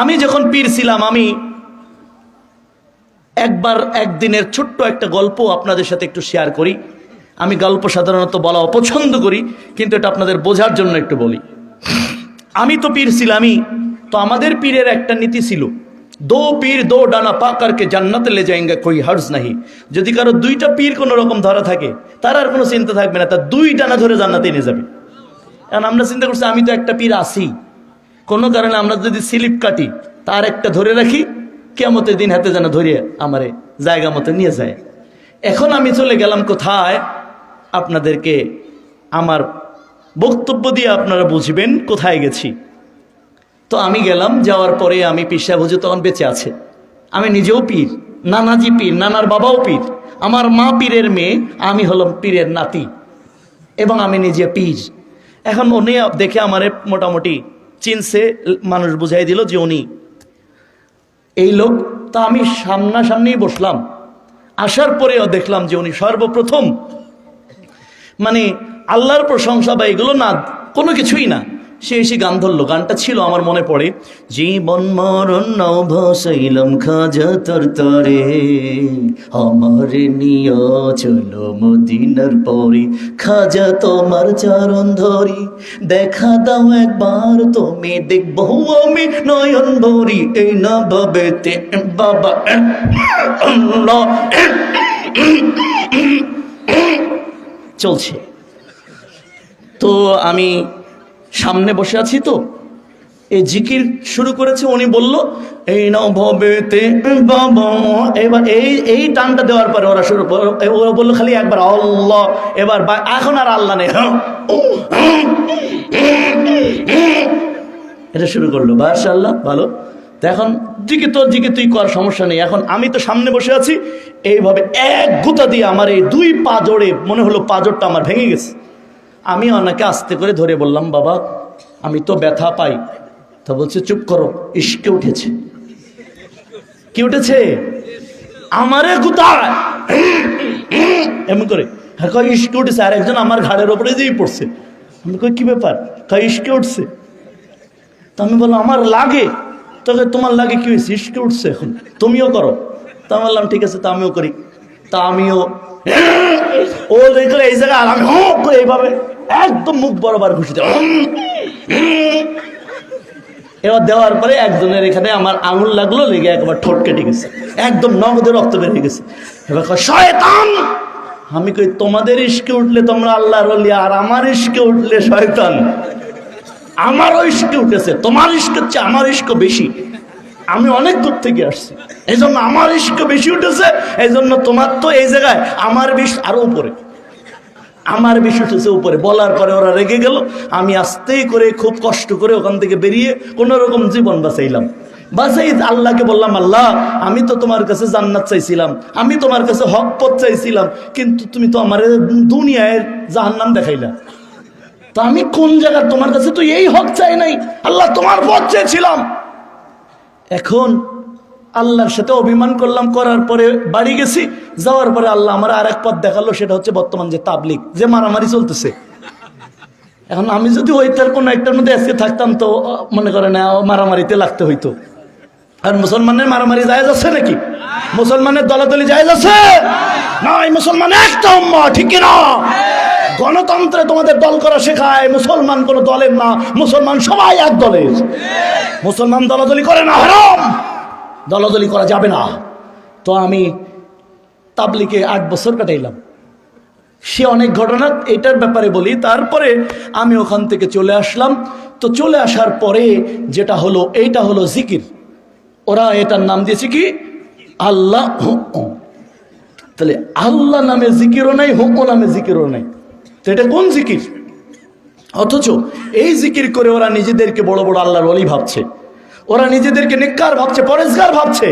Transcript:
আমি যখন পীর ছিলাম, আমি একদিনের ছোট্ট একটা গল্প আপনাদের সাথে একটু শেয়ার করি। আমি গল্প সাধারণত বলা অপছন্দ করি, কিন্তু এটা আপনাদের বোঝার জন্য একটু বলি। আমি তো পীর ছিলামই, তো আমাদের পীরের একটা নীতি ছিল, দো পীর দো ডানা পা করকে জান্নাতে লে যায়েঙ্গে কোই হর্জ নাহি। যদি কারো দুইটা পীর কোনো রকম ধরা থাকে, তার আর কোনো চিন্তা থাকবে না, তার দুই ডানা ধরে জান্নাতে নিয়ে যাবে। কারণ আমরা চিন্তা করছি আমি তো একটা পীর আছি, কোনো কারণে আমরা যদি স্লিপ কাটি, তার একটা ধরে রাখি, কিয়ামতের দিন হাতে যেন ধরিয়ে আমারে জায়গা মতো নিয়ে যায়। এখন আমি চলে গেলাম কোথায়, আপনাদেরকে আমার বক্তব্য দিয়ে আপনারা বুঝবেন কোথায় গেছি। তো আমি গেলাম, যাওয়ার পরে আমি পীর সাহেব হুজুর তখন বেঁচে আছে, আমি নিজেও পীর, নানাজি পীর, নানার বাবাও পীর, আমার মা পীরের মেয়ে, আমি হলাম পীরের নাতি, এবং আমি নিজে পীর। এখন উনি দেখে আমারে মোটামুটি চিনছে, মানুষ বুঝাই দিল যে উনি এই লোক। তা আমি সামনাসামনি বসলাম, আসার পরেও দেখলাম যে উনি সর্বপ্রথম মানে আল্লাহর প্রশংসা বা এগুলো না, কোনো কিছুই না, সে এসে গান ধরলো। গানটা ছিল আমার মনে পড়ে, জীবন মরণ নাও ভাসাইলাম খাজা তোর তরে, আমারে নিয়ে চলো মদিনার পরে, খাজা তোমার চরণ ধরি, দেখা দাও একবার তুমি, দেখবো আমি নয়ন ভরি, এই না ভাবেতে বাবা চলছে। তো আমি সামনে বসে আছি, তো এই জিকির শুরু করেছে, উনি বলল এই নাও ভবেতে বাবা। এবার এই টানটা দেওয়ার পরে ওরা ওরা বললো খালি একবার আল্লাহ, এবার এখন আর আল্লাহ নেই, এটা শুরু করলো। মাশাআল্লাহ, ভালো। তো এখন জিকির তুই কর, সমস্যা নেই। এখন আমি তো সামনে বসে আছি, এইভাবে এক গুতা দিয়ে আমার এই দুই পা জোড়ে মনে হলো পা জোড়টা আমার ভেঙে গেছে। আমি ওনাকে আস্তে করে ধরে বললাম, বাবা আমি তো ব্যথা পাই। তো বলছে চুপ করো, ইশকে উঠেছে। কি উঠেছে? আমারে গুতায় এমন করে, হ্যাঁ কয় ইশকে উঠেছে। আর একজন আমার ঘাড়ের ওপরে যেই পড়ছে। আমি কই কি ব্যাপার? কয় ইশকে উঠছে। তো আমি বললাম আমার লাগে। তবে তোমার লাগে কি হয়েছে? ইশকে উঠছে, এখন তুমিও করো। তা আমি বললাম ঠিক আছে, তা আমিও করি। তা আমিও ও দেখলে এই জায়গায়, আর আমি করে এইভাবে একদম মুখ বরাবর ঘুষি দেব। এবার দেওয়ার পরে একজনের এখানে আমার আঙুল লাগলো, লেগে একবার ঠোঁট কেটে গেছে, একদম নগদে রক্ত বেরিয়ে গেছে। এবার শয়তান। আমি কই তোমাদের ইশকে উঠলে তোমরা আল্লাহর ওলি, আর আমার ইশকে উঠলে শয়তান। আমারও ইশকে উঠেছে, তোমার ইশকে হচ্ছে আমার ইশক বেশি, আমি অনেক দূর থেকে আসছি, এই জন্য আমার ইশক বেশি উঠেছে। এই জন্য তোমার তো এই জায়গায় আমার বিষ আরো উপরে, আমার বিষ উঠেছে উপরে। বলার পরে ওরা রেগে গেল। আমি আস্তেই করে খুব কষ্ট করে ওখান থেকে বেরিয়ে কোন রকম জীবন বাঁচাইলাম। বাঁচাই আল্লাহকে বললাম, আল্লাহ আমি তো তোমার কাছে জান্নাত চাইছিলাম, আমি তোমার কাছে হক পথ চাইছিলাম, কিন্তু তুমি তো আমার দুনিয়ায় জাহান্নাম দেখাইলা। তো আমি কোন জায়গা, তোমার কাছে তো এই হক চাই নাই, আল্লাহ তোমার পথ চেয়েছিলাম। এখন আল্লাহর সাথে অভিমান করলাম, করার পরে বাড়ি গেছি। যাওয়ার পরে আল্লাহ আমার আর এক পথ দেখালো, সেটা হচ্ছে বর্তমান যে তাবলিগ, যে মারামারি চলতেছে। এখন আমি যদি ওইটার কোনো একটার মধ্যে আজকে থাকতাম, তো মনে করেন মারামারিতে লাগতে হইতো। আর মুসলমানের মারামারি জায়েজ আছে নাকি? মুসলমানের দলাদলি জায়েজ আছে না? এই মুসলমান একটা উম্মাহ, ঠিক না? গণতন্ত্রে তোমাদের দল করা শেখায়, মুসলমান কোন দলের না, মুসলমান সবাই এক দলের। মুসলমান দলাদলি করে না, হারাম, দলাদলি করা যাবে না। তো আমি তাবলিগে 8 বছর কাটাইলাম। সে অনেক ঘটনা, এটার ব্যাপারে বলি। তারপরে আমি ওখান থেকে চলে আসলাম। তো চলে আসার পরে যেটা হলো, এইটা হলো জিকির। ওরা এটার নাম দিয়েছে কি? আল্লাহ। তাহলে আল্লাহ নামে জিকিরও নাই, হুঁ নামে জিকিরও নাই, তো এটা কোন জিকির? অথচ এই জিকির করে ওরা নিজেদেরকে বড় বড় আল্লাহর ওলি ভাবছে, ওরা নিজেদেরকে নেককার ভাবছে, পরেজগার ভাবছে।